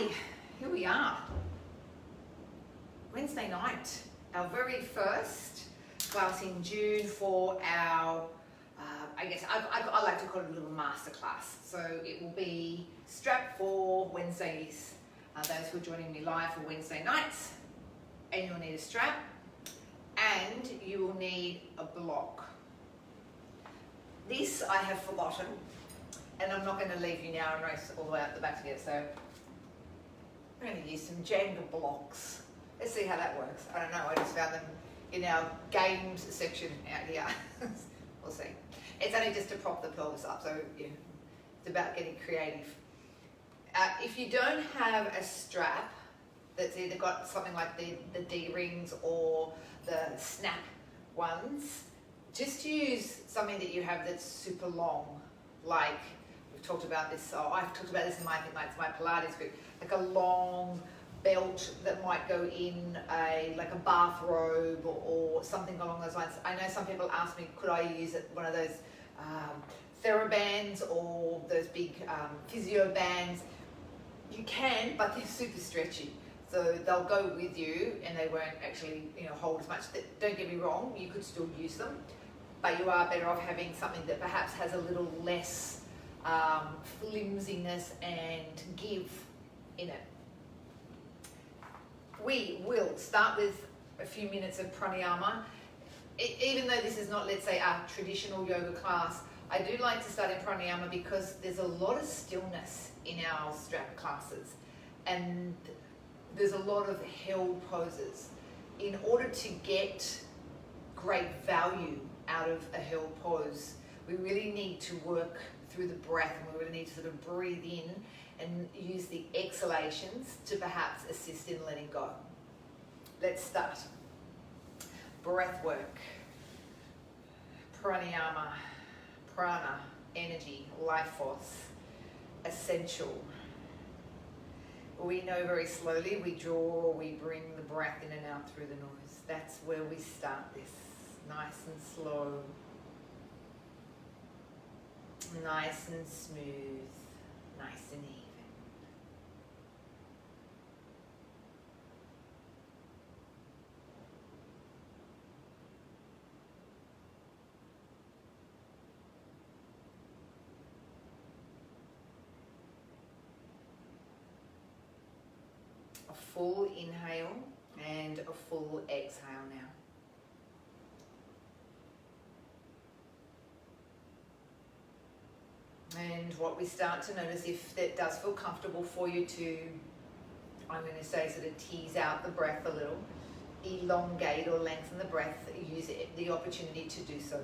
Okay, here we are. Wednesday night, our very first class in June for our, I guess I like to call it a little masterclass. So it will be strap for Wednesdays. Those who are joining me live for Wednesday nights, and you'll need a strap, and you will need a block. This I have forgotten, and I'm not going to leave you now and race all the way out the back to get it. So I'm going to use some Jenga blocks. Let's see how that works. I don't know, I just found them in our games section out here. We'll see. It's only just to prop the pelvis up, so yeah, it's about getting creative. If you don't have a strap that's either got something like the D-rings or the snap ones, just use something that you have that's super long. Like, we've talked about this, so I've talked about this in my Pilates group, like a long belt that might go in like a bathrobe or something along those lines. I know some people ask me, could I use one of those TheraBands or those big physio bands? You can, but they're super stretchy. So they'll go with you and they won't actually hold as much. Don't get me wrong, you could still use them, but you are better off having something that perhaps has a little less flimsiness and give in it. We will start with a few minutes of pranayama. Even though this is not, let's say, a traditional yoga class, I do like to start in pranayama because there's a lot of stillness in our strap classes, and there's a lot of held poses. In order to get great value out of a held pose, we really need to work through the breath, and we really need to sort of breathe in and use the exhalations to perhaps assist in letting go. Let's start. Breath work, pranayama, prana, energy, life force, essential. We know very slowly we draw or we bring the breath in and out through the nose. That's where we start this. Nice and slow, nice and smooth, nice and even. A full inhale and a full exhale now. And what we start to notice, if that does feel comfortable for you to, I'm going to say, sort of tease out the breath a little, elongate or lengthen the breath, use the opportunity to do so.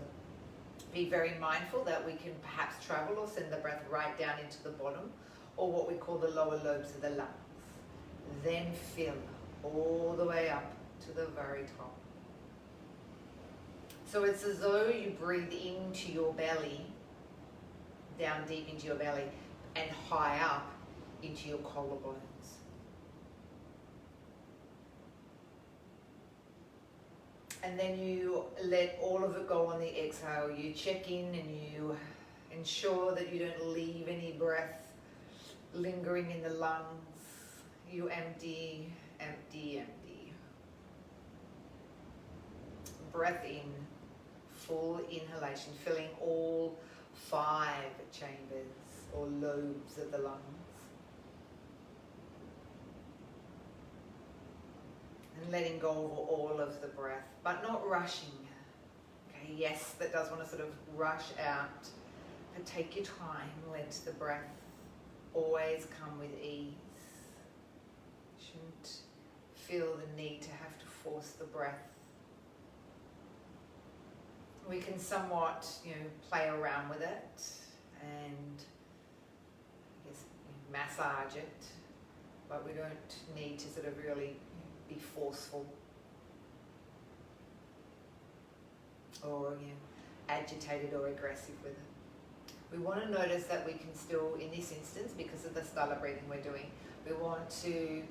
Be very mindful that we can perhaps travel or send the breath right down into the bottom, or what we call the lower lobes of the lungs. Then fill all the way up to the very top. So it's as though you breathe into your belly, down deep into your belly, and high up into your collarbones. And then you let all of it go on the exhale. You check in and you ensure that you don't leave any breath lingering in the lungs. You empty, empty, empty. Breath in, full inhalation, filling all 5 chambers or lobes of the lungs. And letting go of all of the breath, but not rushing. Okay, yes, that does want to sort of rush out, but take your time, let the breath always come with ease. Shouldn't feel the need to have to force the breath. We can somewhat, play around with it and I guess massage it, but we don't need to sort of really be forceful or agitated or aggressive with it. We want to notice that we can still, in this instance, because of the style of breathing we're doing, we want to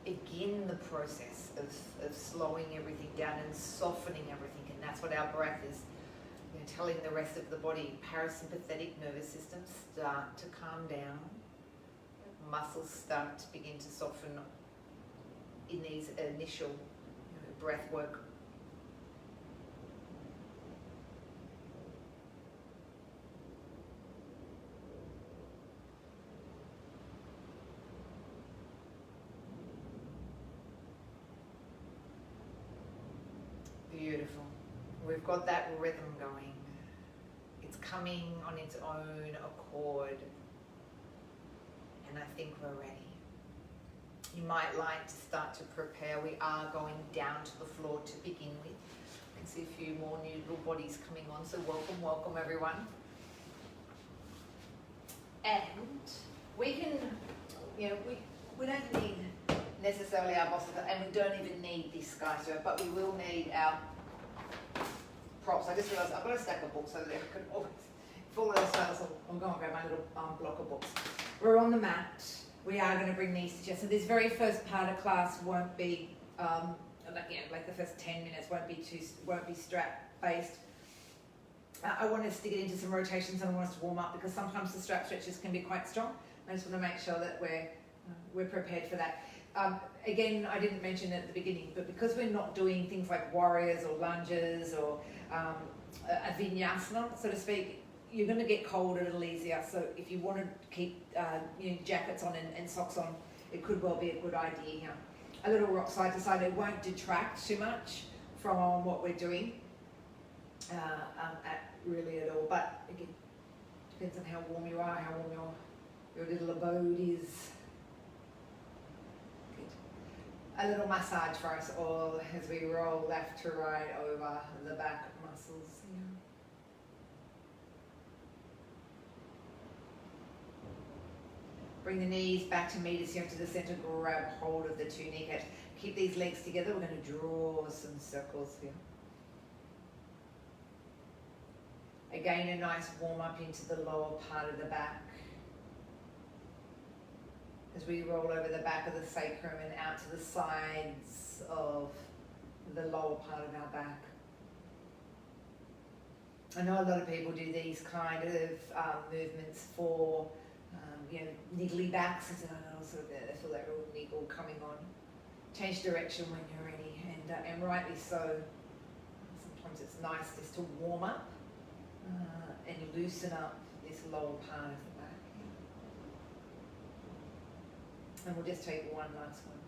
begin the process of slowing everything down and softening everything, and that's what our breath is telling the rest of the body. Parasympathetic nervous system, start to calm down. muscles start to begin to soften in these initial breath work. Beautiful. We've got that rhythm going. It's coming on its own accord. And I think we're ready. You might like to start to prepare. We are going down to the floor to begin with. I can see a few more new little bodies coming on, so welcome, welcome everyone. And we can, we don't need necessarily our bosses, and we don't even need this guy, but we will need our props. I just realised I've got a stack of books over there. I could always fall those fails. I'm going to grab my little block of books. We're on the mat. We are going to bring these to you. So this very first part of class won't be, like the first 10 minutes won't be strap based. I want us to get into some rotations and I want us to warm up because sometimes the strap stretches can be quite strong. I just want to make sure that we're prepared for that. Again, I didn't mention it at the beginning, but because we're not doing things like warriors or lunges or a vinyasana, so to speak, you're going to get cold a little easier. So if you want to keep jackets on and socks on, it could well be a good idea here. A little rock side to side. It won't detract too much from what we're doing really at all. But again, depends on how warm you are, how warm your little abode is. Good. A little massage for us all as we roll left to right over the back muscles. Bring the knees back to meet us here into the center. Grab hold of the two kneecaps. Keep these legs together. We're going to draw some circles here. Again, a nice warm up into the lower part of the back. As we roll over the back of the sacrum and out to the sides of the lower part of our back. I know a lot of people do these kind of movements for niggly backs, sort of they feel that real niggle coming on. Change direction when you're ready, and rightly so. Sometimes it's nice just to warm up and loosen up this lower part of the back. And we'll just take one last one.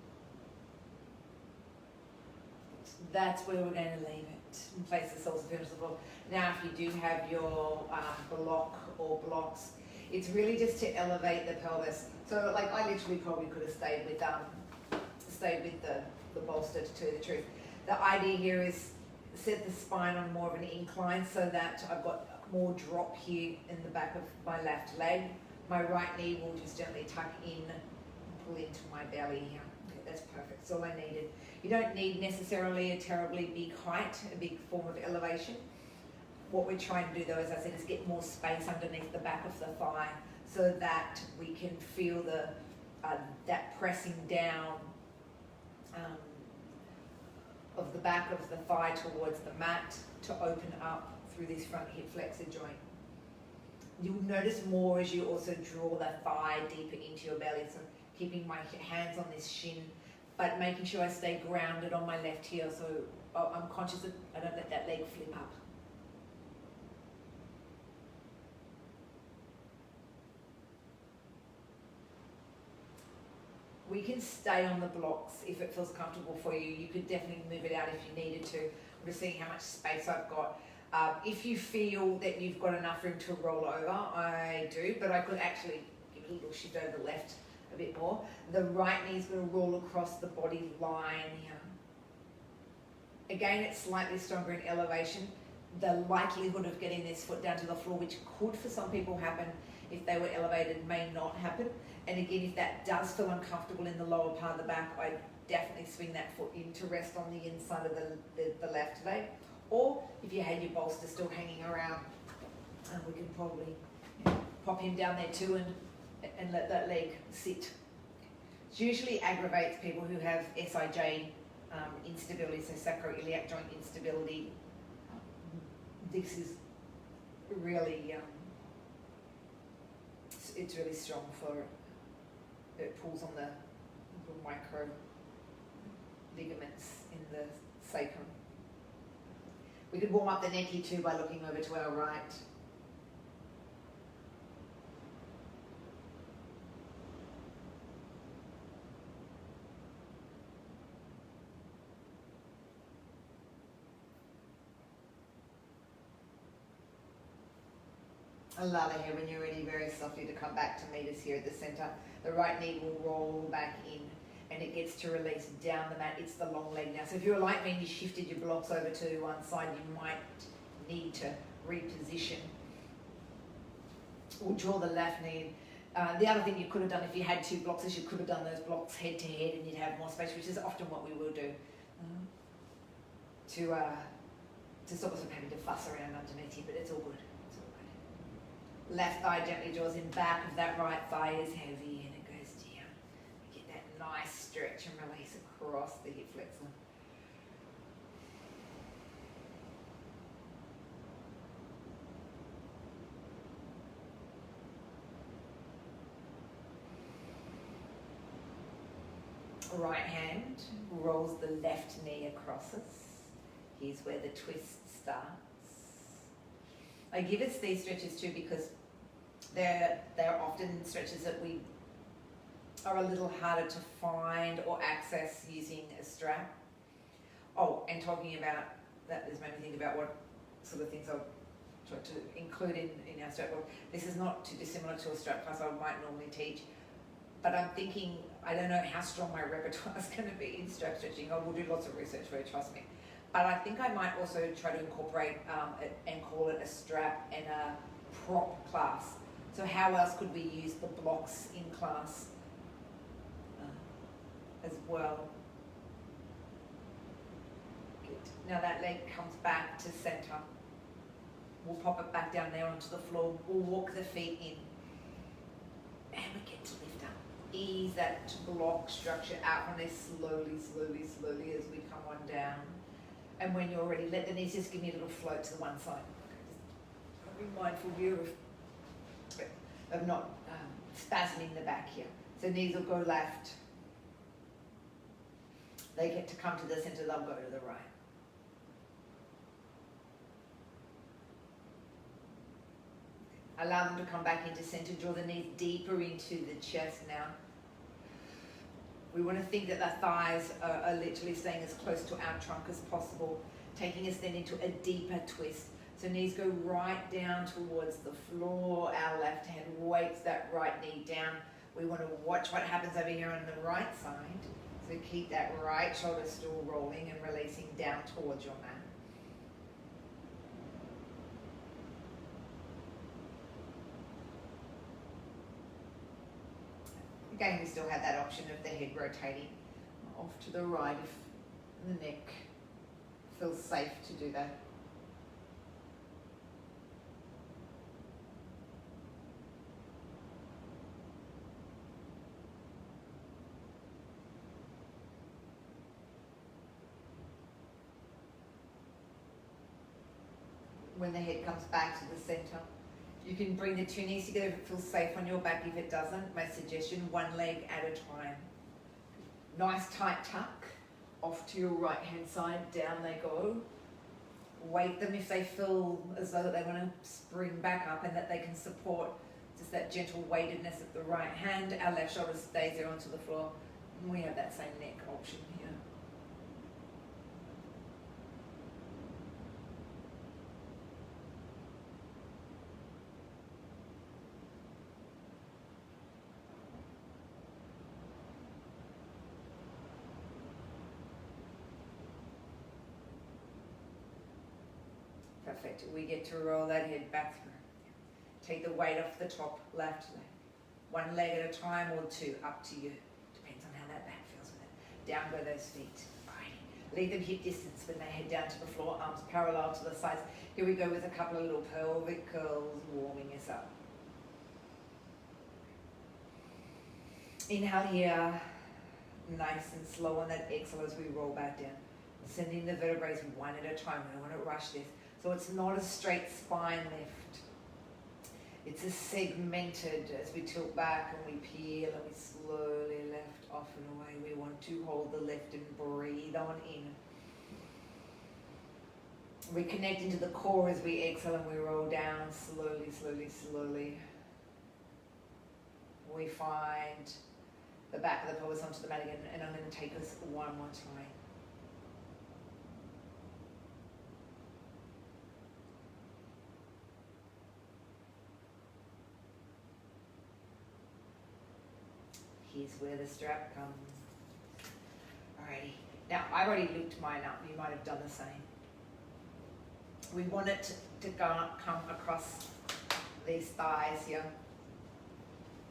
That's where we're going to leave it. And place the soles of the floor. Now, if you do have your block or blocks, it's really just to elevate the pelvis. So, like, I literally probably could have stayed with the bolster, to tell you the truth. The idea here is set the spine on more of an incline so that I've got more drop here in the back of my left leg. My right knee will just gently tuck in and pull into my belly here. Okay, that's perfect. That's all I needed. You don't need necessarily a terribly big height, a big form of elevation. What we're trying to do, though, as I said, is get more space underneath the back of the thigh so that we can feel that pressing down of the back of the thigh towards the mat to open up through this front hip flexor joint. You'll notice more as you also draw the thigh deeper into your belly. So keeping my hands on this shin, but making sure I stay grounded on my left heel so I'm conscious that I don't let that leg flip up. We can stay on the blocks if it feels comfortable for you. You could definitely move it out if you needed to. I'm just seeing how much space I've got. If you feel that you've got enough room to roll over, I do, but I could actually give it a little shift over the left a bit more. The right knee is going to roll across the body line here. Again, it's slightly stronger in elevation. The likelihood of getting this foot down to the floor, which could for some people happen if they were elevated, may not happen. And again, if that does feel uncomfortable in the lower part of the back, I definitely swing that foot in to rest on the inside of the left leg. Or if you had your bolster still hanging around, we can probably pop him down there too and let that leg sit. It usually aggravates people who have SIJ instability, so sacroiliac joint instability. This is really, it's really strong for it. it pulls on the little micro ligaments in the sacrum. We could warm up the neck here too by looking over to our right. Allow the hair, when you're ready, very softly to come back to meet us here at the center. The right knee will roll back in and it gets to release down the mat. It's the long leg now. So if you're like me and you shifted your blocks over to one side, you might need to reposition or draw the left knee. The other thing you could have done if you had two blocks is you could have done those blocks head to head and you'd have more space, which is often what we will do to stop us from having to fuss around underneath you, but it's all good. Left thigh gently draws in back of that right thigh is heavy and it goes down. You get that nice stretch and release across the hip flexor. Right hand rolls the left knee across us. Here's where the twist starts. I give us these stretches too because they're often stretches that we are a little harder to find or access using a strap. Oh, and talking about that has made me think about what sort of things I'll try to include in our strap. Well, this is not too dissimilar to a strap class I might normally teach, but I'm thinking, I don't know how strong my repertoire is going to be in strap stretching. I will do lots of research for it, trust me. But I think I might also try to incorporate it and call it a strap and a prop class. So how else could we use the blocks in class as well? Good. Now that leg comes back to center. We'll pop it back down there onto the floor. We'll walk the feet in. And we get to lift up. Ease that block structure out from there slowly, slowly, slowly as we come on down. And when you're ready, let the knees just give me a little float to the one side. Just be mindful here of not spasming the back here. So knees will go left. They get to come to the center, they'll go to the right. Allow them to come back into center. Draw the knees deeper into the chest now. We want to think that the thighs are literally staying as close to our trunk as possible, taking us then into a deeper twist. So knees go right down towards the floor. Our left hand weights that right knee down. We want to watch what happens over here on the right side. So keep that right shoulder still rolling and releasing down towards your mat. Again, we still have that option of the head rotating off to the right if the neck feels safe to do that. When the head comes back to the center, you can bring the two knees together if it feels safe on your back. If it doesn't, my suggestion, one leg at a time. Nice tight tuck off to your right hand side, down they go. Weight them if they feel as though they want to spring back up and that they can support just that gentle weightedness at the right hand. Our left shoulder stays there onto the floor. And we have that same neck option here. Perfect. We get to roll that head back through. Take the weight off the top left leg. One leg at a time or two, up to you. Depends on how that back feels with it. Down go those feet. Alrighty. Leave them hip distance when they head down to the floor, arms parallel to the sides. Here we go with a couple of little pelvic curls, warming us up. Inhale here. Nice and slow on that exhale as we roll back down. Sending the vertebrae one at a time. We don't want to rush this. So it's not a straight spine lift. It's a segmented as we tilt back and we peel and we slowly left off and away. We want to hold the left and breathe on in. We connect into the core as we exhale and we roll down slowly, slowly, slowly. We find the back of the pelvis onto the mat again, and I'm going to take us one more time. Here's where the strap comes. Alrighty. Now, I've already looped mine up. You might have done the same. We want it to come across these thighs here,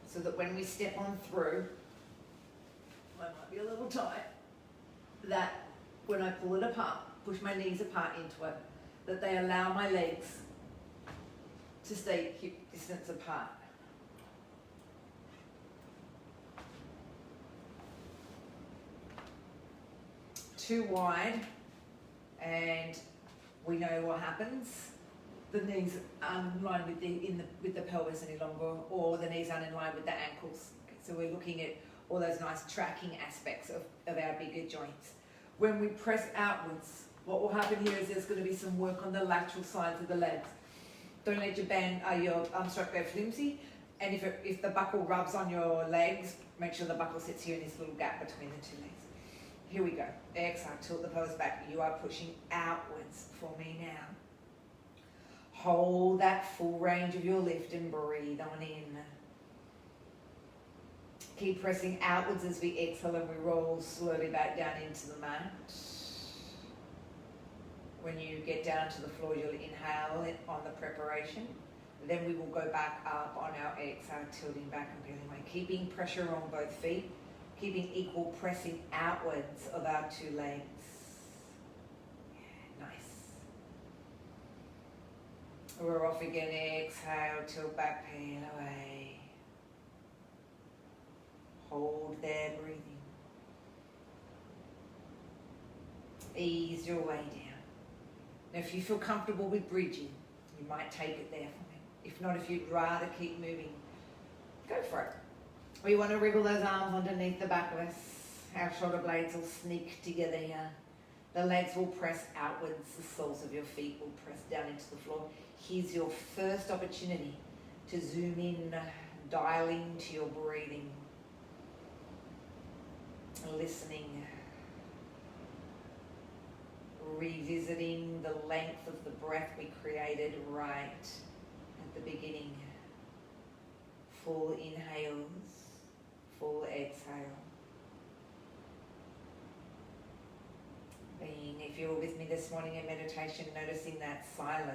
so that when we step on through, I might be a little tight, that when I pull it apart, push my knees apart into it, that they allow my legs to stay hip distance apart. Too wide, and we know what happens. The knees aren't in line with the pelvis any longer, or the knees aren't in line with the ankles. Okay, so we're looking at all those nice tracking aspects of our bigger joints. When we press outwards, what will happen here is there's going to be some work on the lateral sides of the legs. Don't let your arm strap go flimsy, and if the buckle rubs on your legs, make sure the buckle sits here in this little gap between the two legs. Here we go. Exhale, tilt the pelvis back. You are pushing outwards for me now. Hold that full range of your lift and breathe on in. Keep pressing outwards as we exhale and we roll slowly back down into the mat. When you get down to the floor, you'll inhale it on the preparation. Then we will go back up on our exhale, tilting back and peeling away. Keeping pressure on both feet. Keeping equal pressing outwards of our two legs. Yeah, nice. We're off again. Exhale, tilt back, peel away. Hold there, breathing. Ease your way down. Now, if you feel comfortable with bridging, you might take it there for me. If not, if you'd rather keep moving, go for it. We want to wriggle those arms underneath the back of us. Our shoulder blades will sneak together here. The legs will press outwards. The soles of your feet will press down into the floor. Here's your first opportunity to zoom in, dialing to your breathing, listening, revisiting the length of the breath we created right at the beginning. Full inhales. Full exhale. If you were with me this morning in meditation, noticing that silence.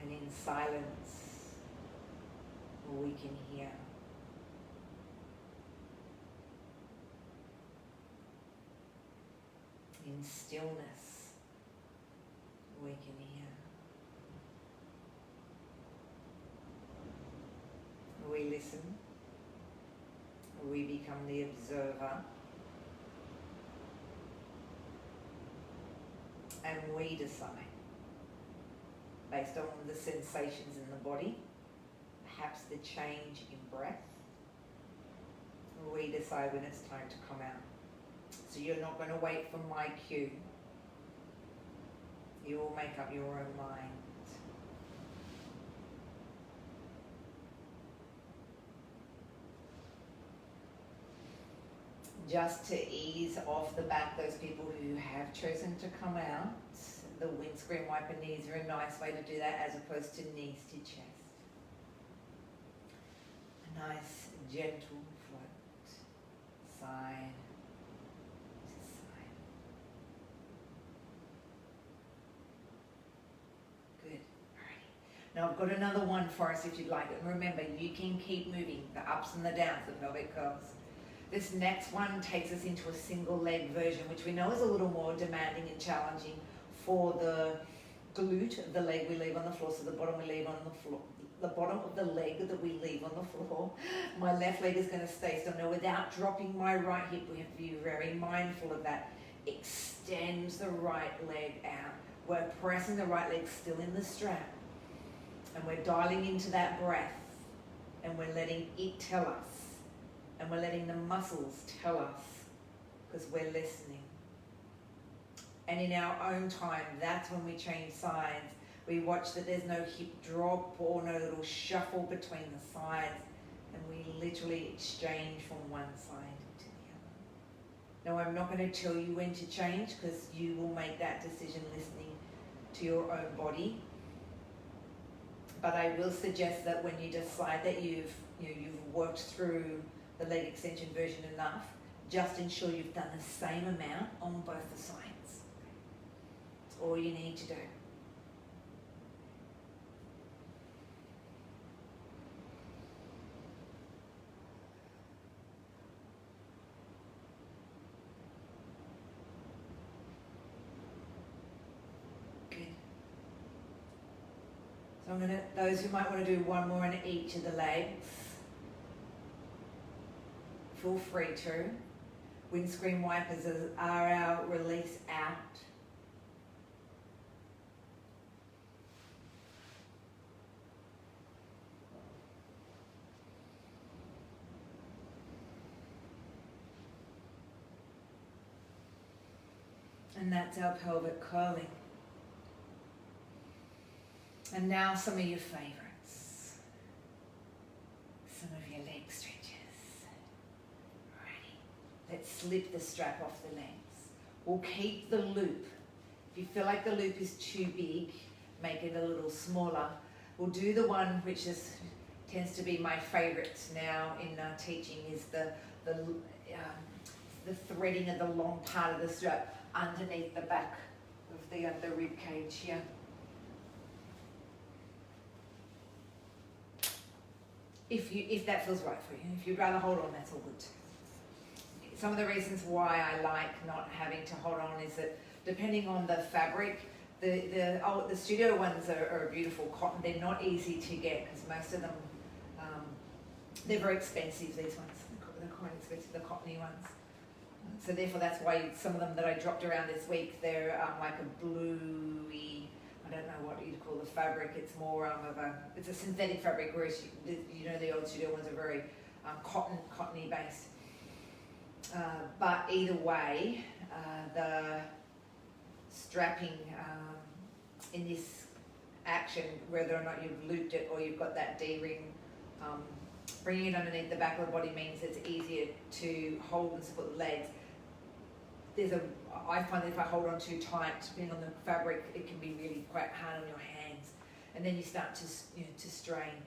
And in silence, we can hear. In stillness, we can hear. We listen, we become the observer, and we decide, based on the sensations in the body, perhaps the change in breath, we decide when it's time to come out. So you're not going to wait for my cue. You will make up your own mind. Just to ease off the back, those people who have chosen to come out, the windscreen wiper knees are a nice way to do that, as opposed to knees to chest. A nice gentle float, side to side. Good. Alrighty. Now I've got another one for us if you'd like it. And remember, you can keep moving the ups and the downs, the pelvic curls. This next one takes us into a single leg version, which we know is a little more demanding and challenging for the glute of the leg we leave on the floor. So the bottom we leave on the floor, the bottom of the leg that we leave on the floor. My left leg is going to stay still. Now, without dropping my right hip, we have to be very mindful of that. Extend the right leg out. We're pressing the right leg still in the strap, and we're dialing into that breath, and we're letting it tell us, and we're letting the muscles tell us, because we're listening. And in our own time, that's when we change sides. We watch that there's no hip drop or no little shuffle between the sides, and we literally exchange from one side to the other. Now, I'm not going to tell you when to change, because you will make that decision listening to your own body. But I will suggest that when you decide that you've worked through the leg extension version enough, just ensure you've done the same amount on both the sides. That's all you need to do. So those who might want to do one more on each of the legs, feel free to. Windscreen wipers are our release out. And that's our pelvic curling. And now some of your favorites. Some of your leg stretches. Alrighty. Let's slip the strap off the legs. We'll keep the loop. If you feel like the loop is too big, make it a little smaller. We'll do the one which tends to be my favorite now in teaching, is the threading of the long part of the strap underneath the back of the rib cage here. If that feels right for you. If you'd rather hold on, that's all good too. Some of the reasons why I like not having to hold on is that depending on the fabric, the studio ones are beautiful cotton. They're not easy to get, because most of them, they're very expensive, these ones. They're quite expensive, the cottony ones. So therefore that's why some of them that I dropped around this week, they're like a bluey, I don't know what you'd call the fabric. It's more it's a synthetic fabric, whereas the old studio ones are very cottony based. But either way, the strapping in this action, whether or not you've looped it or you've got that D-ring, bringing it underneath the back of the body means it's easier to hold and support the legs. I find that if I hold on too tight, depending on the fabric, it can be really quite hard on your hands, and then you start to strain.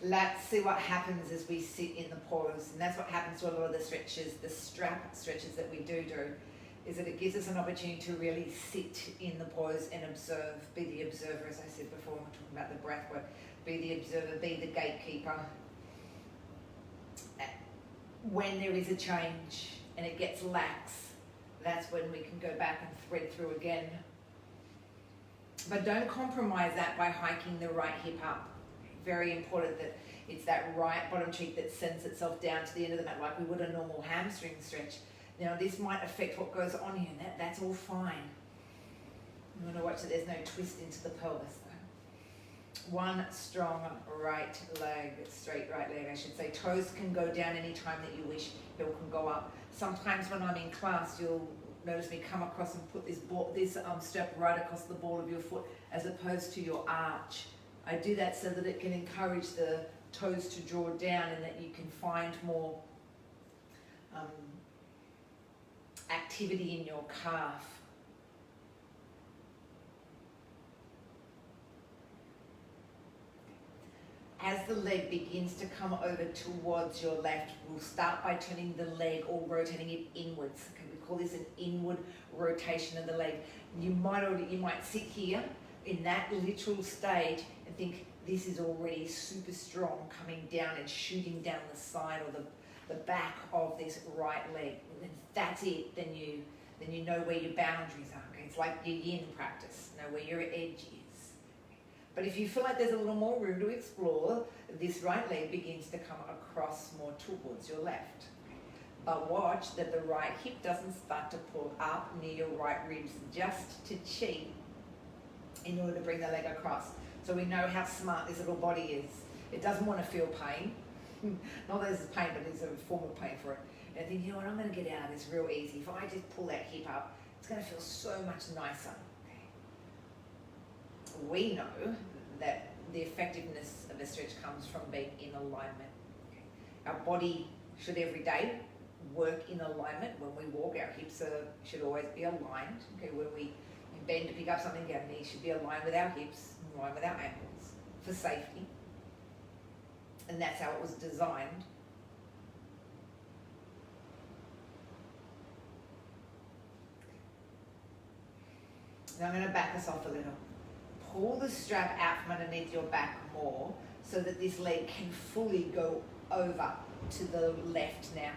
Let's see what happens as we sit in the pause, and that's what happens to a lot of the stretches, the strap stretches that we do, is that it gives us an opportunity to really sit in the pause and observe, be the observer, as I said before when we're talking about the breath work, be the observer, be the gatekeeper. When there is a change and it gets lax, that's when we can go back and thread through again. But don't compromise that by hiking the right hip up. Very important that it's that right bottom cheek that sends itself down to the end of the mat like we would a normal hamstring stretch. Now this might affect what goes on here, and that's all fine. You want to watch that there's no twist into the pelvis though. One strong right leg, straight right leg I should say. Toes can go down any time that you wish, heel can go up. Sometimes when I'm in class, you'll notice me come across and put this strap right across the ball of your foot as opposed to your arch. I do that so that it can encourage the toes to draw down and that you can find more activity in your calf. As the leg begins to come over towards your left, we'll start by turning the leg or rotating it inwards. Okay, we call this an inward rotation of the leg. You might sit here in that literal stage and think this is already super strong, coming down and shooting down the side or the back of this right leg. And that's it. Then you know where your boundaries are. Okay? It's like your yin practice. Know where your edge is. But if you feel like there's a little more room to explore, this right leg begins to come across more towards your left. But watch that the right hip doesn't start to pull up near your right ribs, just to cheat in order to bring the leg across. So we know how smart this little body is. It doesn't want to feel pain. Not that this is pain, but it's a form of pain for it. And I think, you know what, I'm going to get out of this real easy. If I just pull that hip up, it's going to feel so much nicer. Okay. We know that the effectiveness of a stretch comes from being in alignment. Okay. Our body should every day work in alignment. When we walk, our hips should always be aligned. Okay, when we bend to pick up something, our knees should be aligned with our hips, in line with our ankles, for safety. And that's how it was designed. Now I'm going to back us off a little. Pull the strap out from underneath your back more so that this leg can fully go over to the left now.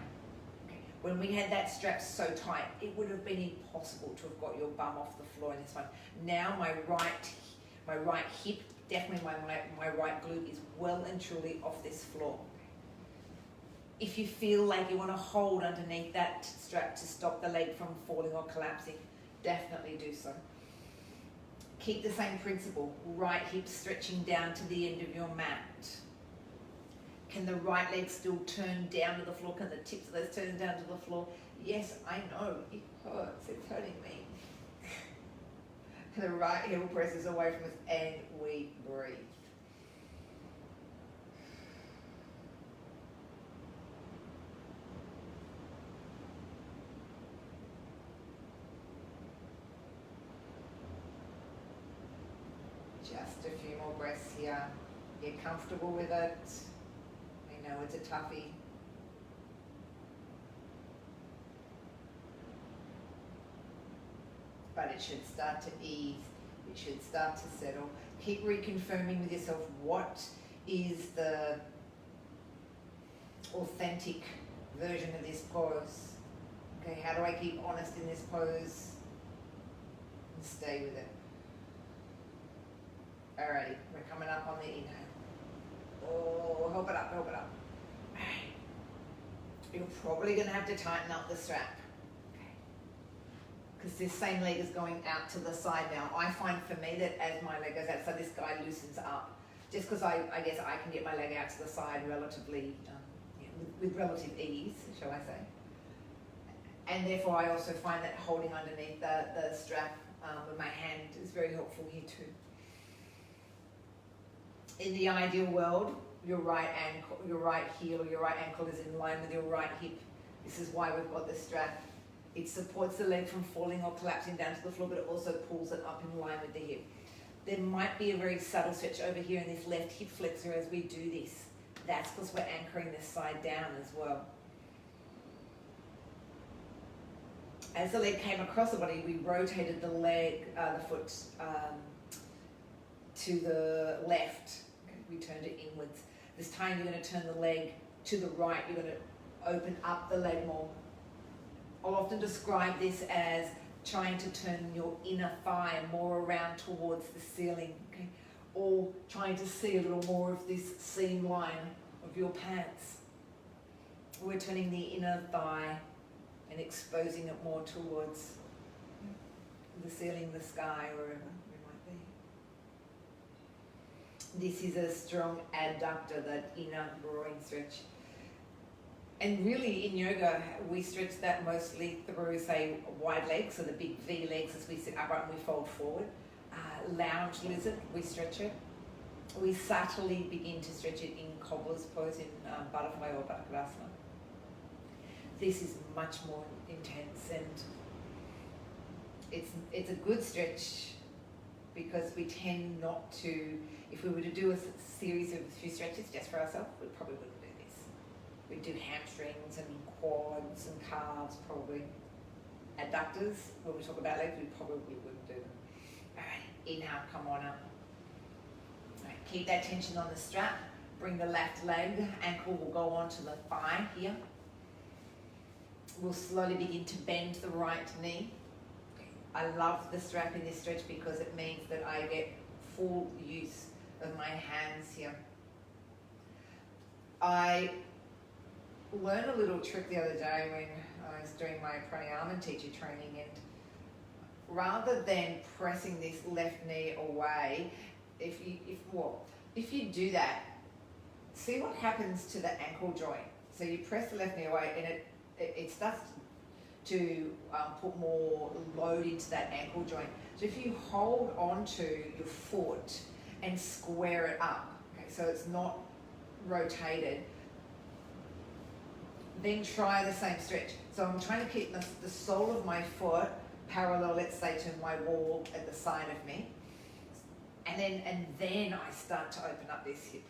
Okay. When we had that strap so tight, it would have been impossible to have got your bum off the floor in this one. Now my right hip, definitely my right glute is well and truly off this floor. If you feel like you want to hold underneath that strap to stop the leg from falling or collapsing, definitely do so. Keep the same principle, right hip stretching down to the end of your mat. Can the right leg still turn down to the floor? Can the tips of those turn down to the floor? Yes, I know, it hurts, it's hurting me. The right heel presses away from us and we breathe. Just a few more breaths here. Get comfortable with it. I know it's a toughie. But it should start to ease. It should start to settle. Keep reconfirming with yourself what is the authentic version of this pose. Okay, how do I keep honest in this pose and stay with it? Alrighty, we're coming up on the inhale. Oh, help it up, help it up. Alright. You're probably going to have to tighten up the strap. Because this same leg is going out to the side now. I find for me that as my leg goes out, so this guy loosens up. Just because I guess I can get my leg out to the side relatively, with relative ease, shall I say. And therefore I also find that holding underneath the strap with my hand is very helpful here too. In the ideal world, your right heel or your right ankle is in line with your right hip. This is why we've got the strap. It supports the leg from falling or collapsing down to the floor, but it also pulls it up in line with the hip. There might be a very subtle stretch over here in this left hip flexor as we do this. That's because we're anchoring this side down as well. As the leg came across the body, we rotated the leg, the foot to the left. Okay, we turned it inwards. This time you're going to turn the leg to the right. You're going to open up the leg more. I'll often describe this as trying to turn your inner thigh more around towards the ceiling, okay? Or trying to see a little more of this seam line of your pants. We're turning the inner thigh and exposing it more towards the ceiling, the sky, wherever it might be. This is a strong adductor, that inner groin stretch. And really in yoga, we stretch that mostly through, say, wide legs, so the big V legs as we sit upright and we fold forward. Lounge lizard, we stretch it. We subtly begin to stretch it in cobbler's pose, in butterfly or Baddhakasana. This is much more intense, and it's a good stretch because we tend not to, if we were to do a series of a few stretches just for ourselves, we probably wouldn't. We do hamstrings and quads and calves, probably. Adductors, when we talk about legs, we probably wouldn't do them. All right, inhale, come on up. All right, keep that tension on the strap. Bring the left leg, ankle will go onto the thigh here. We'll slowly begin to bend the right knee. I love the strap in this stretch because it means that I get full use of my hands here. I learned a little trick the other day when I was doing my pranayama teacher training, and rather than pressing this left knee away, if you do that, see what happens to the ankle joint. So you press the left knee away, and it starts to put more load into that ankle joint. So if you hold onto your foot and square it up, okay, so it's not rotated, then try the same stretch. So I'm trying to keep the sole of my foot parallel, let's say, to my wall at the side of me, and then I start to open up this hip.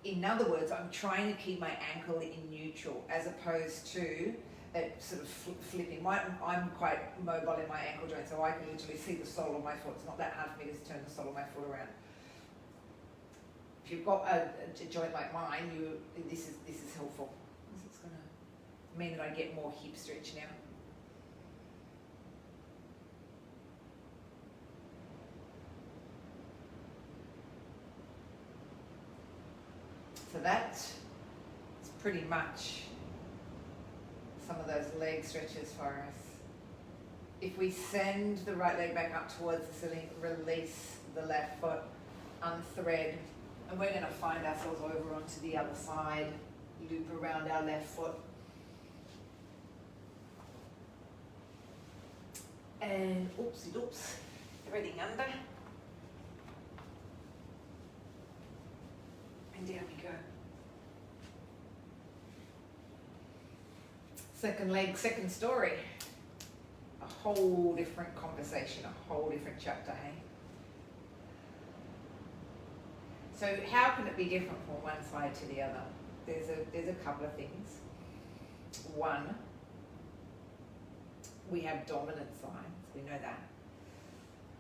In other words, I'm trying to keep my ankle in neutral as opposed to it sort of flipping. I'm quite mobile in my ankle joint, so I can literally see the sole of my foot. It's not that hard for me to turn the sole of my foot around. If you've got a joint like mine, this is helpful. It's going to mean that I get more hip stretch now. So that's pretty much some of those leg stretches for us. If we send the right leg back up towards the ceiling, release the left foot, unthread, and we're going to find ourselves over onto the other side, loop around our left foot. And oopsie-doops, threading under. And down we go. Second leg, second story. A whole different conversation, a whole different chapter, hey? So how can it be different from one side to the other? There's a couple of things. One, we have dominant sides, we know that.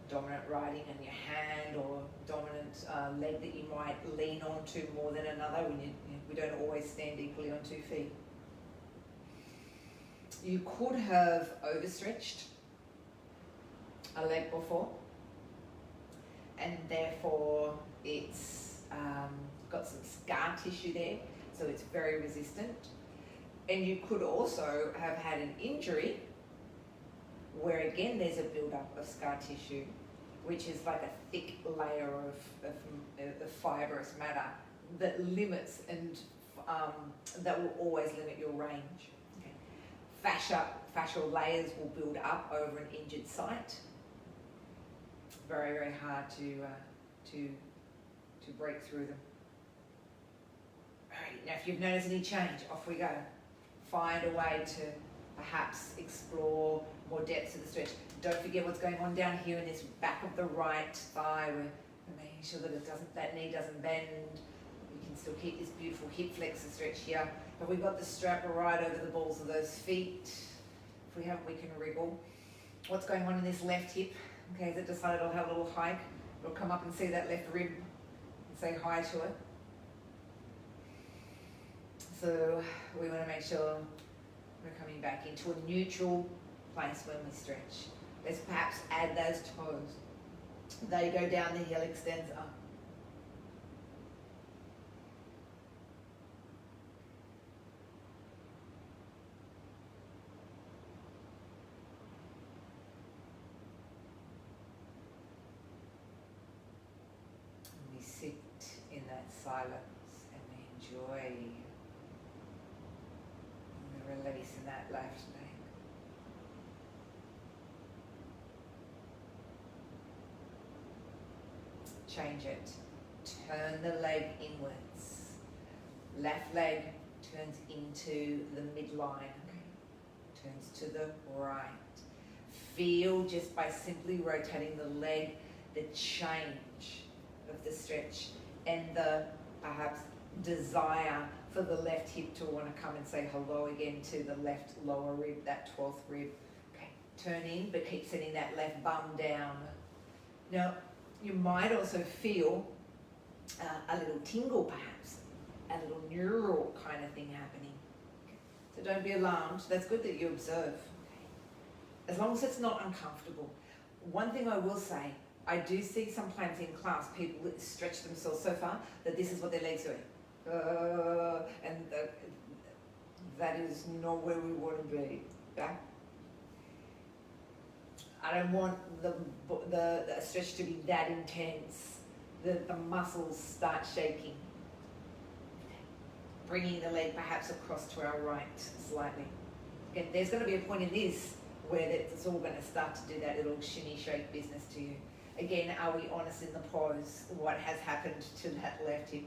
Dominant riding in your hand, or dominant leg that you might lean onto more than another. We don't always stand equally on 2 feet. You could have overstretched a leg before, and therefore it's got some scar tissue there, so it's very resistant. And you could also have had an injury where again there's a build-up of scar tissue, which is like a thick layer of fibrous matter that limits and that will always limit your range. Okay. Fascial layers will build up over an injured site. Very, very hard to break through them. All right, now if you've noticed any change, off we go. Find a way to perhaps explore more depths of the stretch. Don't forget what's going on down here in this back of the right thigh. We're making sure that that knee doesn't bend. We can still keep this beautiful hip flexor stretch here. But we've got the strap right over the balls of those feet. If we haven't, we can wriggle. What's going on in this left hip? Okay, has it decided it'll have a little hike? It'll come up and see that left rib and say hi to it. So we want to make sure we're coming back into a neutral place when we stretch. Let's perhaps add those toes. They go down, the heel extends up. And we sit in that silence and we enjoy the release in that left leg. Change it. Turn the leg inwards. Left leg turns into the midline. Okay. Turns to the right. Feel, just by simply rotating the leg, the change of the stretch and the perhaps desire for the left hip to want to come and say hello again to the left lower rib, that 12th rib. Okay. Turn in, but keep sending that left bum down. Now, you might also feel a little tingle perhaps, a little neural kind of thing happening. Okay. So don't be alarmed. That's good that you observe. Okay. As long as it's not uncomfortable. One thing I will say, I do see sometimes in class people stretch themselves so far that this is what their legs are doing. and that is not where we want to be. Okay? I don't want the stretch to be that intense that the muscles start shaking. Bringing the leg perhaps across to our right slightly. Again, there's going to be a point in this where it's all going to start to do that little shimmy shake business to you. Again, are we honest in the pose? What has happened to that left hip?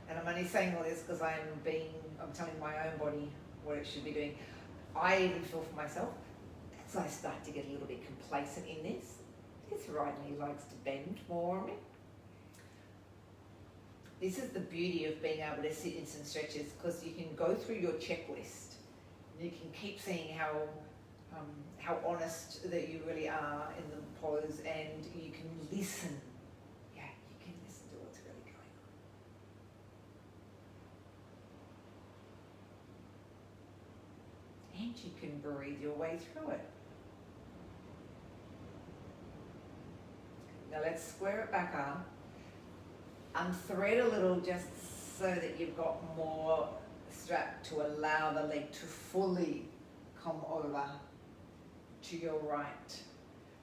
And I'm only saying all this because I'm telling my own body what it should be doing. I even feel for myself, as I start to get a little bit complacent in this right knee likes to bend more on me. This is the beauty of being able to sit in some stretches, because you can go through your checklist. You can keep seeing how honest that you really are in the pose, and you can listen. Yeah, you can listen to what's really going on. And you can breathe your way through it. Now let's square it back up. Unthread a little just so that you've got more strap to allow the leg to fully come over to your right.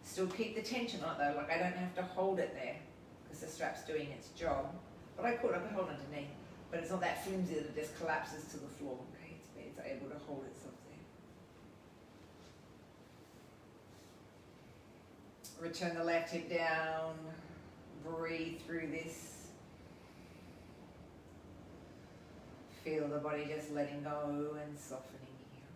Still keep the tension on it though, like I don't have to hold it there because the strap's doing its job. But I could hold underneath, but it's not that flimsy that it just collapses to the floor. Okay, it's able to hold itself there. Return the left hip down, breathe through this. Feel the body just letting go and softening here.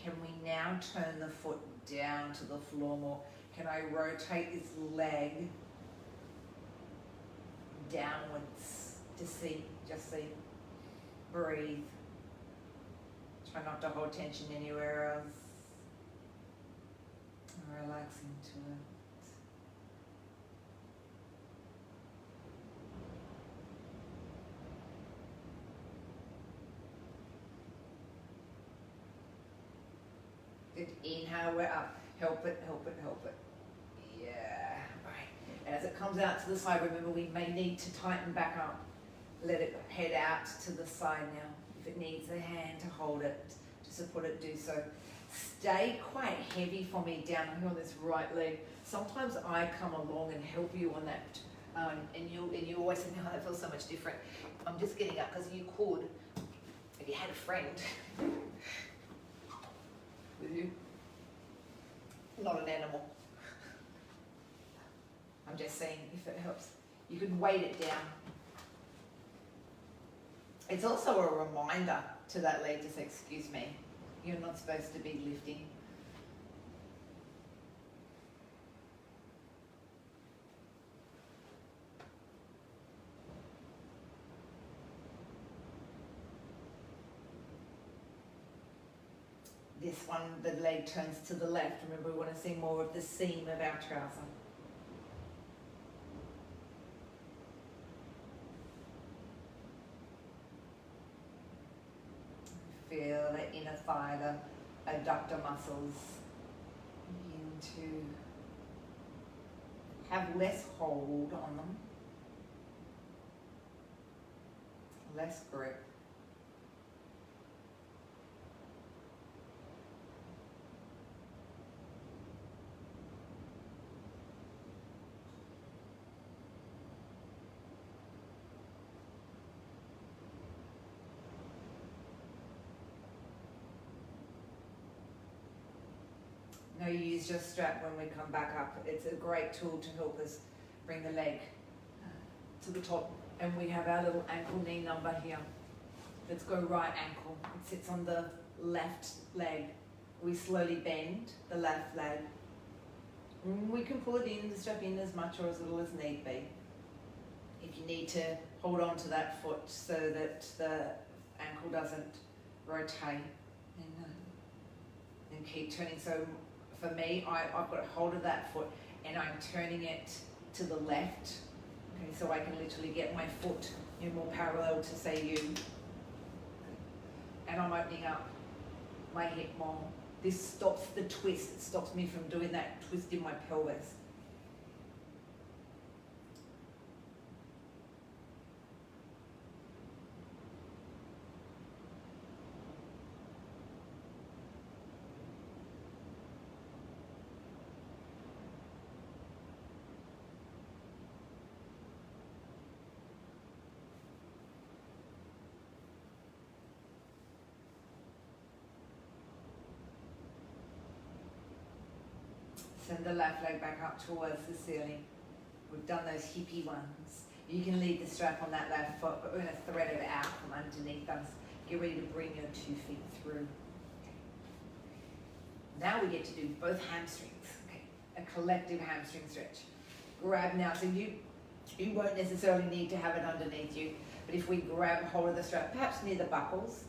Can we now turn the foot down to the floor more? Can I rotate this leg downwards to see, just see, breathe. Try not to hold tension anywhere else. And relax into it. Good. Inhale, we're up. Help it, help it, help it. Yeah. Right. And as it comes out to the side, remember we may need to tighten back up. Let it head out to the side now. If it needs a hand to hold it, to support it, do so. Stay quite heavy for me down here on this right leg. Sometimes I come along and help you on that, and you always say, "No, that feels so much different." I'm just getting up because you could, if you had a friend with you, not an animal. I'm just saying, if it helps, you could weight it down. It's also a reminder to that leg to say, "Excuse me, you're not supposed to be lifting." This one, the leg turns to the left. Remember, we want to see more of the seam of our trouser. Feel the inner thigh, the adductor muscles begin to have less hold on them, less grip. Now you use your strap when we come back up. It's a great tool to help us bring the leg to the top. And we have our little ankle knee number here. Let's go right ankle. It sits on the left leg. We slowly bend the left leg. We can pull it in, the strap in as much or as little as need be. If you need to hold on to that foot so that the ankle doesn't rotate, and keep turning. So for me, I've got a hold of that foot and I'm turning it to the left. Okay, so I can literally get my foot more parallel to say you. And I'm opening up my hip more. This stops the twist. It stops me from doing that twist in my pelvis. Send the left leg back up towards the ceiling. We've done those hippie ones. You can leave the strap on that left foot, but we're going to thread it out from underneath us. Get ready to bring your 2 feet through. Now we get to do both hamstrings. Okay, a collective hamstring stretch. Grab now. So you won't necessarily need to have it underneath you, but if we grab hold of the strap, perhaps near the buckles,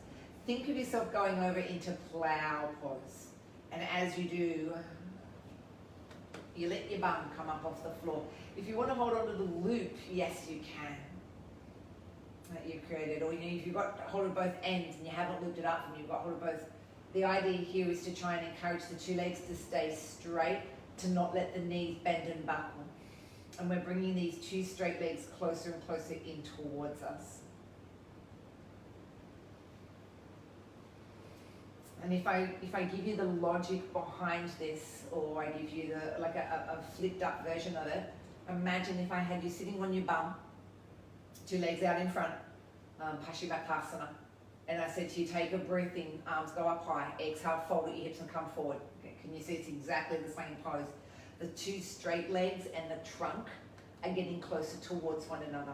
think of yourself going over into plow pose. And as you do, you let your bum come up off the floor. If you want to hold on to the loop, yes, you can. That you've created. Or if you've got hold of both ends and you haven't looped it up and you've got hold of both. The idea here is to try and encourage the 2 legs to stay straight, to not let the knees bend and buckle. And we're bringing these 2 straight legs closer and closer in towards us. And if I give you the logic behind this, or I give you a flipped up version of it, imagine if I had you sitting on your bum, 2 legs out in front, Paschimottanasana, and I said to you, take a breath in, arms go up high, exhale, fold at your hips and come forward. Okay, can you see it's exactly the same pose? The 2 straight legs and the trunk are getting closer towards one another.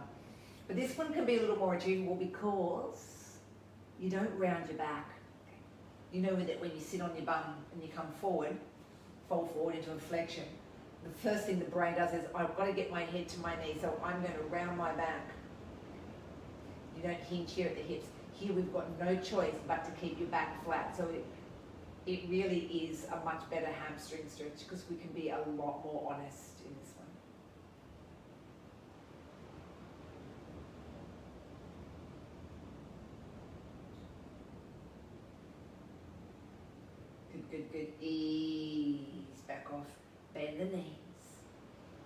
But this one can be a little more achievable because you don't round your back. You know that when you sit on your bum and you come forward, fold forward into a flexion, the first thing the brain does is, I've got to get my head to my knee, so I'm going to round my back. You don't hinge here at the hips. Here we've got no choice but to keep your back flat. So it really is a much better hamstring stretch because we can be a lot more honest in this one. Good. Ease back off. Bend the knees.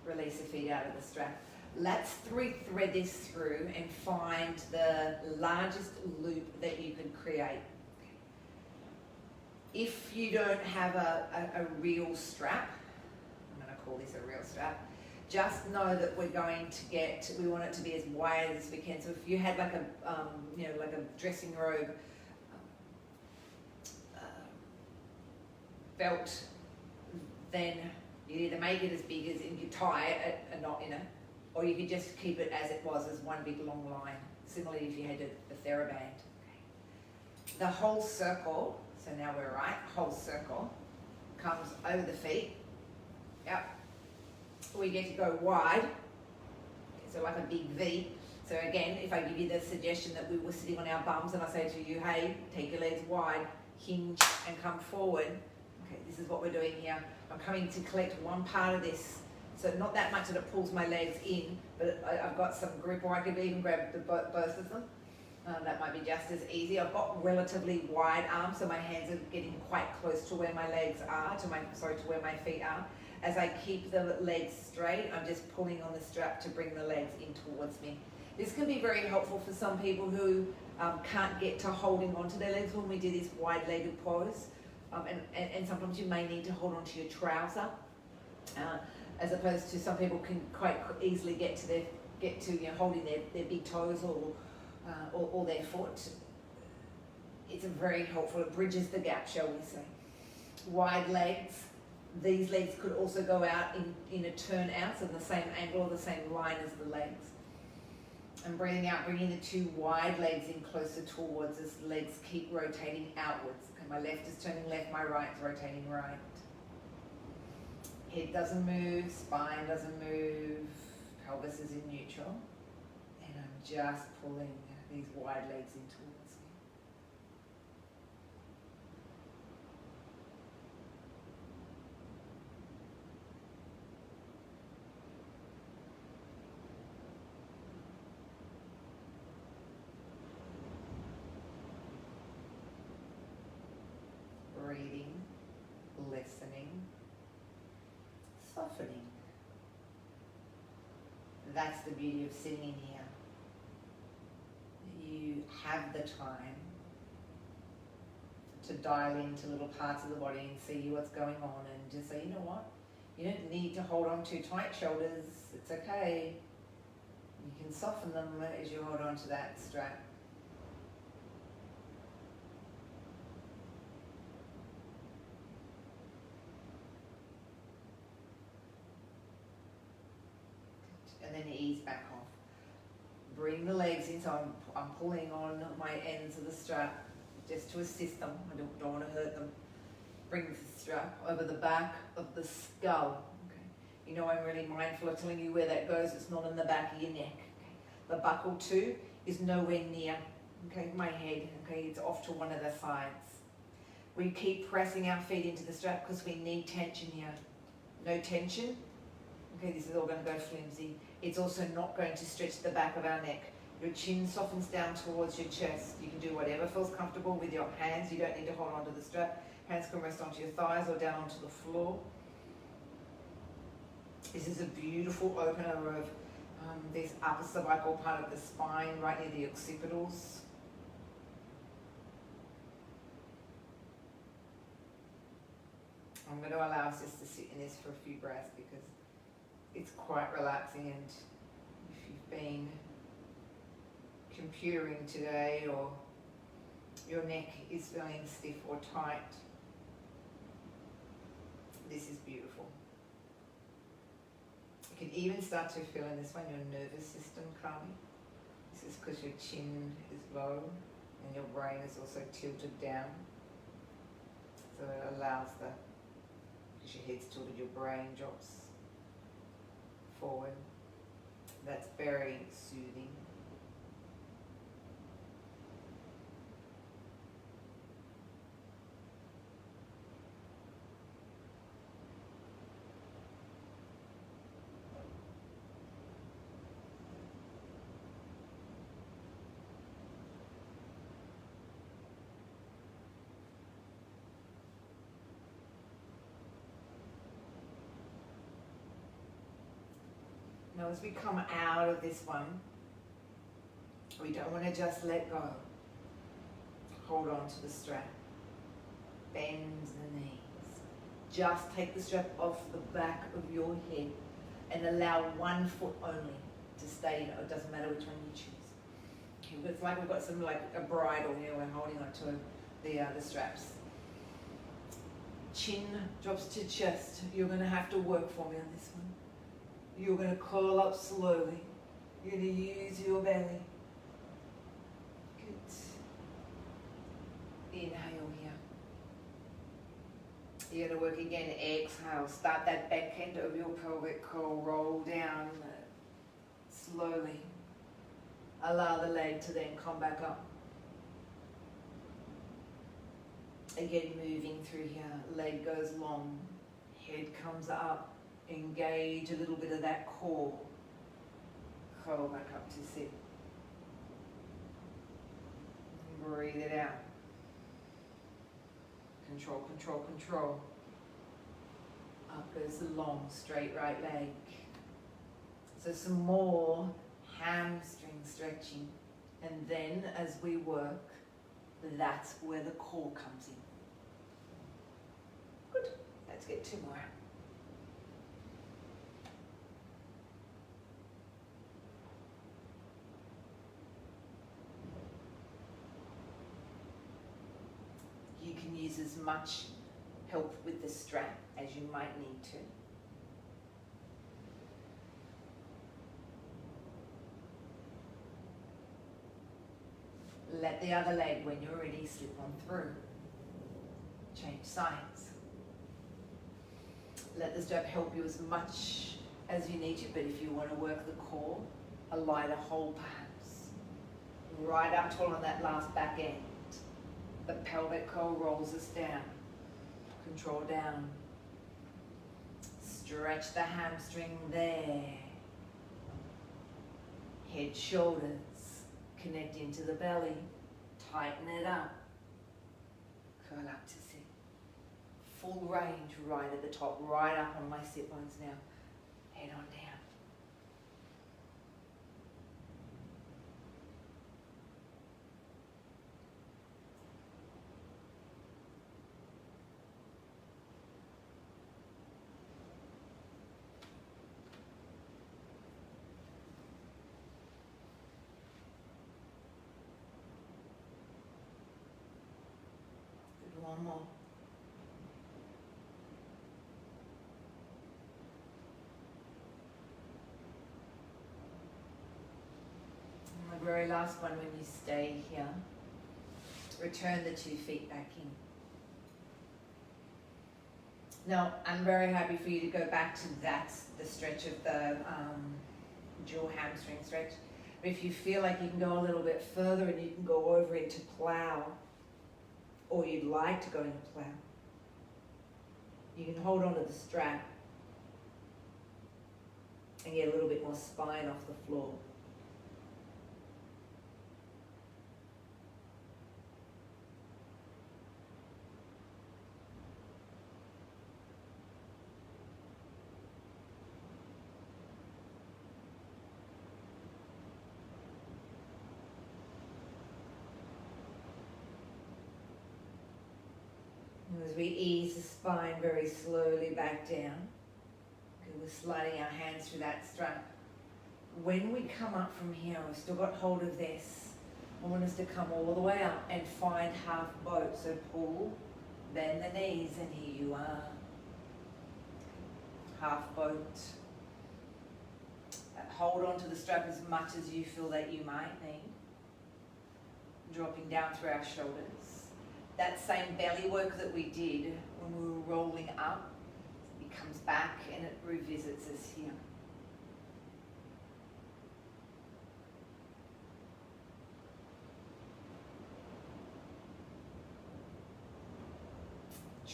Release the feet out of the strap. Let's thread this through and find the largest loop that you can create. If you don't have a real strap, I'm going to call this a real strap, just know that we're going to we want it to be as wide as we can. So if you had like a dressing robe belt, then you either make it as big as, and you tie a knot in it, or you could just keep it as it was, as one big long line. Similarly, if you had a TheraBand. The whole circle, so now we're right, whole circle comes over the feet. Yep. We get to go wide, so like a big V. So again, if I give you the suggestion that we were sitting on our bums and I say to you, hey, take your legs wide, hinge and come forward. Okay, this is what we're doing here. I'm coming to collect one part of this. So not that much that it pulls my legs in, but I've got some grip, or I could even grab both of them. That might be just as easy. I've got relatively wide arms, so my hands are getting quite close to where my legs are, to where my feet are. As I keep the legs straight, I'm just pulling on the strap to bring the legs in towards me. This can be very helpful for some people who can't get to holding onto their legs when we do this wide-legged pose. And sometimes you may need to hold onto your trouser, as opposed to some people can quite easily get to holding their big toes or their foot. It's very helpful. It bridges the gap, shall we say. Wide legs. These legs could also go out in a turn out, so the same angle or the same line as the legs. And breathing out, bringing the 2 wide legs in closer towards as the legs keep rotating outwards. Okay, my left is turning left, my right is rotating right. Head doesn't move, spine doesn't move, pelvis is in neutral. And I'm just pulling these wide legs in towards me. softening. That's the beauty of sitting in here. You have the time to dial into little parts of the body and see what's going on and just say, you know what? You don't need to hold on too tight shoulders. It's okay. You can soften them as you hold on to that strap. And then ease back off. Bring the legs in, so I'm pulling on my ends of the strap just to assist them. I don't want to hurt them. Bring the strap over the back of the skull. Okay. You know, I'm really mindful of telling you where that goes. It's not in the back of your neck. Okay. The buckle too is nowhere near, okay, my head. Okay, it's off to one of the sides. We keep pressing our feet into the strap because we need tension here. No tension. Okay, this is all going to go flimsy. It's also not going to stretch the back of our neck. Your chin softens down towards your chest. You can do whatever feels comfortable with your hands. You don't need to hold onto the strap. Hands can rest onto your thighs or down onto the floor. This is a beautiful opener of this upper cervical part of the spine, right near the occipitals. I'm going to allow us just to sit in this for a few breaths because it's quite relaxing, and if you've been computering today or your neck is feeling stiff or tight, this is beautiful. You can even start to feel in this one your nervous system calming. This is because your chin is low and your brain is also tilted down. So it allows because your head's tilted, your brain drops forward. That's very soothing. Now as we come out of this one, we don't want to just let go. Hold on to the strap. Bend the knees. Just take the strap off the back of your head and allow one foot only to stay in it. It doesn't matter which one you choose. Okay, it's like we've got some like a bridle here, we're holding on to the straps. Chin drops to chest. You're going to have to work for me on this one. You're going to curl up slowly. You're going to use your belly. Good. Inhale here. You're going to work again. Exhale. Start that back end of your pelvic curl. Roll down slowly. Allow the leg to then come back up. Again, moving through here. Leg goes long. Head comes up. Engage a little bit of that core. Curl back up to sit. Breathe it out. Control, control, control. Up goes the long, straight right leg. So some more hamstring stretching. And then as we work, that's where the core comes in. Good. Let's get two more. You can use as much help with the strap as you might need to. Let the other leg, when you're ready, slip on through. Change sides. Let the strap help you as much as you need to, but if you want to work the core, a lighter hold perhaps. Right up tall on that last back end. The pelvic curl rolls us down. Control down. Stretch the hamstring there. Head, shoulders. Connect into the belly. Tighten it up. Curl up to sit. full range right at the top, right up on my sit bones now. Head on down. Good, one more. And the very last one, when you stay here, return the 2 feet back in. Now, I'm very happy for you to go back to that, the stretch of the dual hamstring stretch. But if you feel like you can go a little bit further and you can go over into plow, or you'd like to go into plow, you can hold on to the strap and get a little bit more spine off the floor. As we ease the spine very slowly back down, okay, we're sliding our hands through that strap. When we come up from here, we've still got hold of this. I want us to come all the way up and find half boat. So pull, bend the knees, and here you are. Half boat. Hold on to the strap as much as you feel that you might need. Dropping down through our shoulders. That same belly work that we did when we were rolling up, it comes back and it revisits us here.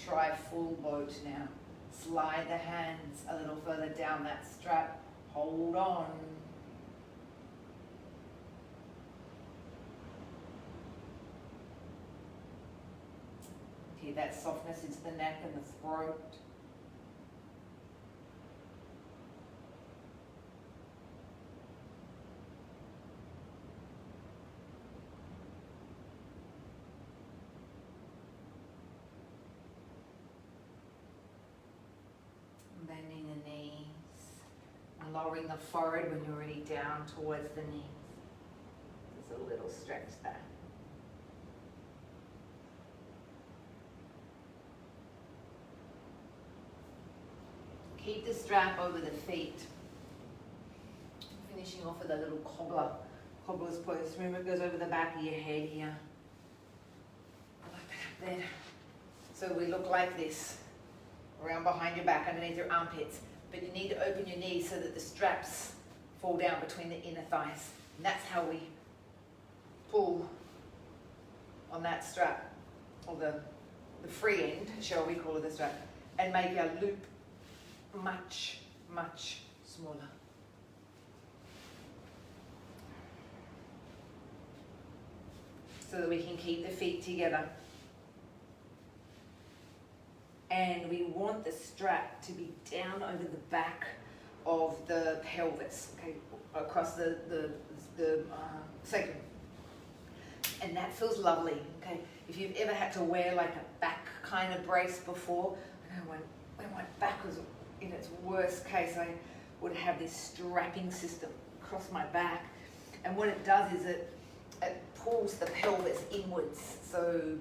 Try full boat now. Slide the hands a little further down that strap. Hold on. Okay, that softness into the neck and the throat. Bending the knees and lowering the forehead when you're already down towards the knees. There's a little stretch there. Keep the strap over the feet. Finishing off with a little cobbler's pose. Remember, it goes over the back of your head here. Like that there. So we look like this. Around behind your back, underneath your armpits. But you need to open your knees so that the straps fall down between the inner thighs. And that's how we pull on that strap, or the free end, shall we call it, the strap, and make our loop much, much smaller. So that we can keep the feet together. And we want the strap to be down over the back of the pelvis, okay, across the sacrum. And that feels lovely, okay? If you've ever had to wear like a back kind of brace before, I know when my back was in its worst case, I would have this strapping system across my back. And what it does is it pulls the pelvis inwards. So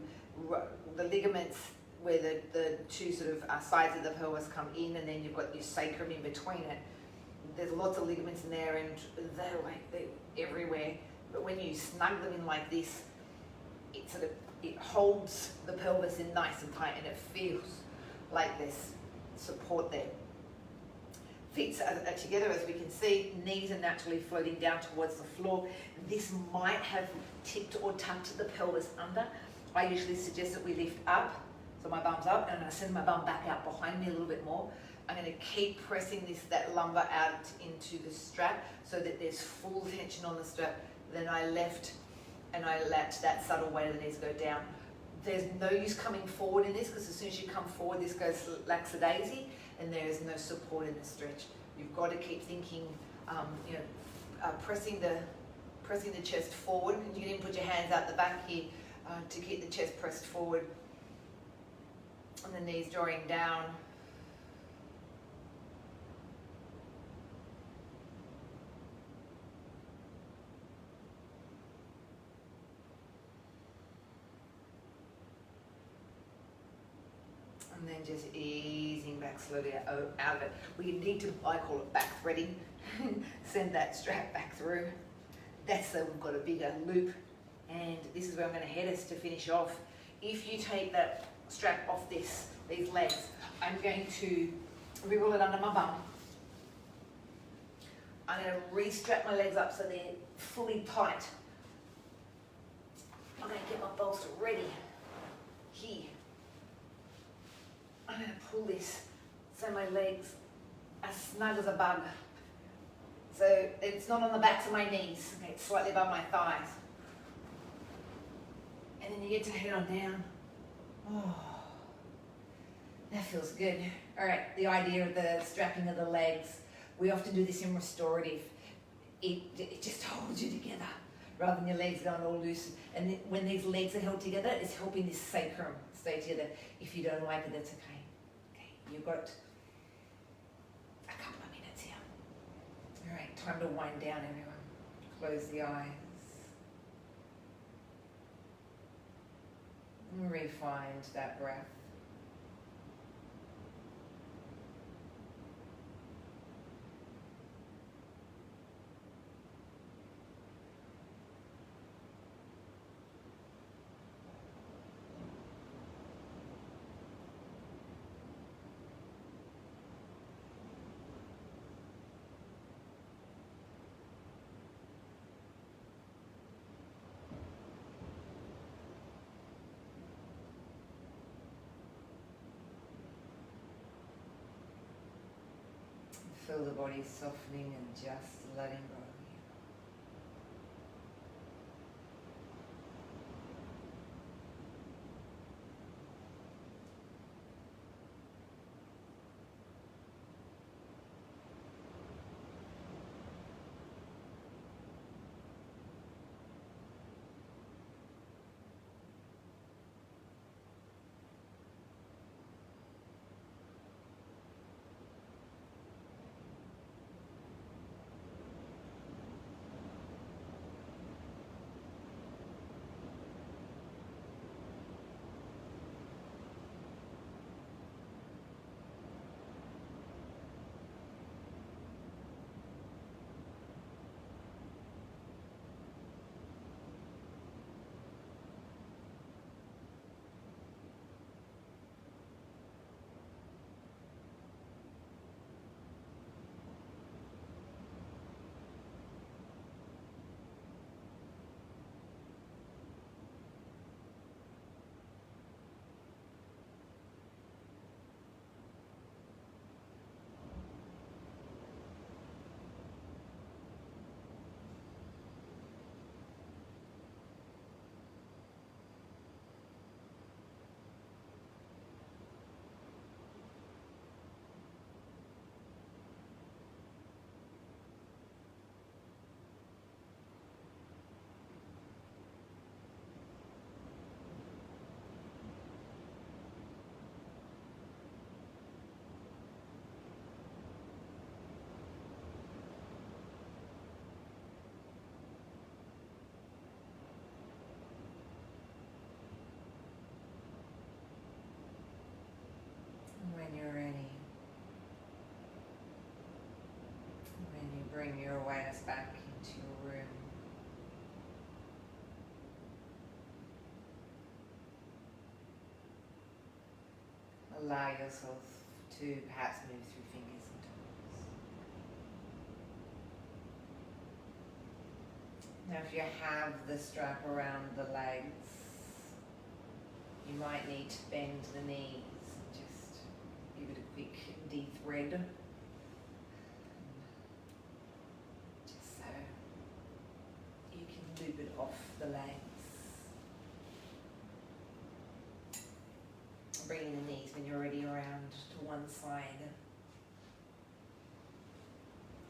the ligaments where the two sort of sides of the pelvis come in, and then you've got your sacrum in between it. There's lots of ligaments in there, and they're everywhere. But when you snug them in like this, it holds the pelvis in nice and tight, and it feels like there's support there. Feet are together, as we can see. Knees are naturally floating down towards the floor. This might have tipped or tucked the pelvis under. I usually suggest that we lift up, so my bum's up, and I'm going to send my bum back out behind me a little bit more. I'm going to keep pressing that lumbar out into the strap so that there's full tension on the strap. Then I lift and I let that subtle weight of the knees go down. There's no use coming forward in this, because as soon as you come forward, this goes lackadaisy, and there is no support in the stretch. You've got to keep thinking, pressing the chest forward. You can even put your hands out the back here to keep the chest pressed forward, and the knees drawing down. And then just easing back slowly out of it. We need to, I call it back threading. Send that strap back through. That's so we've got a bigger loop. And this is where I'm going to head us to finish off. If you take that strap off these legs, I'm going to wriggle it under my bum. I'm going to re-strap my legs up so they're fully tight. I'm going to get my bolster ready here. I'm going to pull this so my legs are snug as a bug. So it's not on the backs of my knees, okay, it's slightly above my thighs. And then you get to head on down. Oh, that feels good. All right, the idea of the strapping of the legs, we often do this in restorative. It just holds you together rather than your legs going all loose. And when these legs are held together, it's helping this sacrum stay together. If you don't like it, that's okay. You've got a couple of minutes here. All right, time to wind down, everyone. Close the eyes. And re-find that breath. Feel the body softening and just letting go. When you're ready, when you bring your awareness back into your room, allow yourself to perhaps move through fingers and toes. Now if you have the strap around the legs, you might need to bend the knees. Give it a quick de-thread, just so you can loop it off the legs. bringing the knees when you're already around to one side.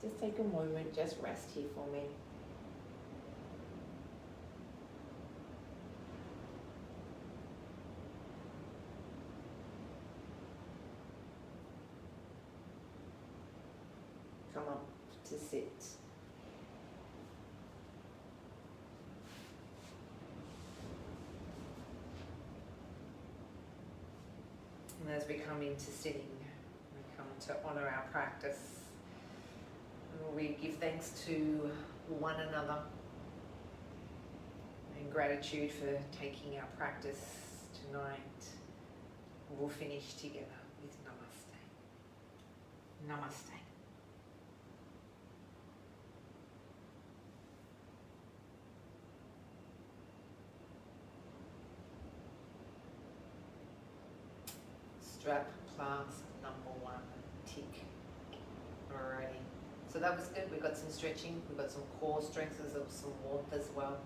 Just take a moment, just rest here for me. Come up to sit. And as we come into sitting, we come to honour our practice. We give thanks to one another and gratitude for taking our practice tonight. We'll finish together with Namaste. Namaste. Strap class number 1, tick. Alrighty. So that was good. We've got some stretching, we've got some core strength, there's some warmth as well.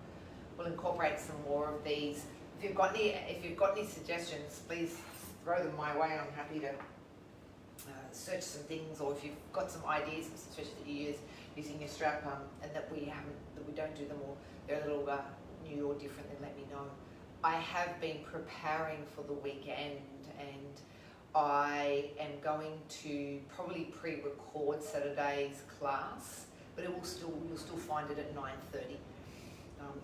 We'll incorporate some more of these. If you've got any suggestions, please throw them my way. I'm happy to search some things, or if you've got some ideas of some stretches that you use using your strap, and that we don't do them, or they're a little new or different, then let me know. I have been preparing for the weekend, and I am going to probably pre-record Saturday's class, but you'll still find it at 9:30.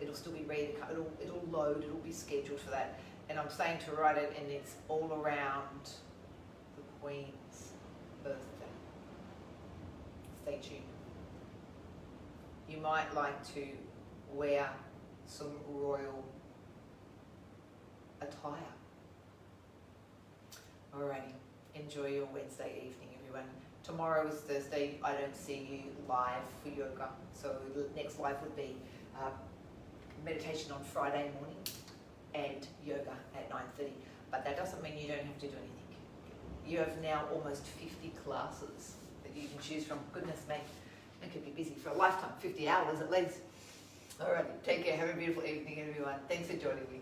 It'll still be ready to come. It'll load. It'll be scheduled for that. And I'm saying to write it, and it's all around the Queen's birthday. Stay tuned. You might like to wear some royal attire. Alrighty, enjoy your Wednesday evening, everyone. Tomorrow is Thursday. I don't see you live for yoga, so the next live would be meditation on Friday morning and yoga at 9:30. But that doesn't mean you don't have to do anything. You have now almost 50 classes that you can choose from. Goodness me, I could be busy for a lifetime, 50 hours at least. Alrighty, take care. Have a beautiful evening, everyone. Thanks for joining me.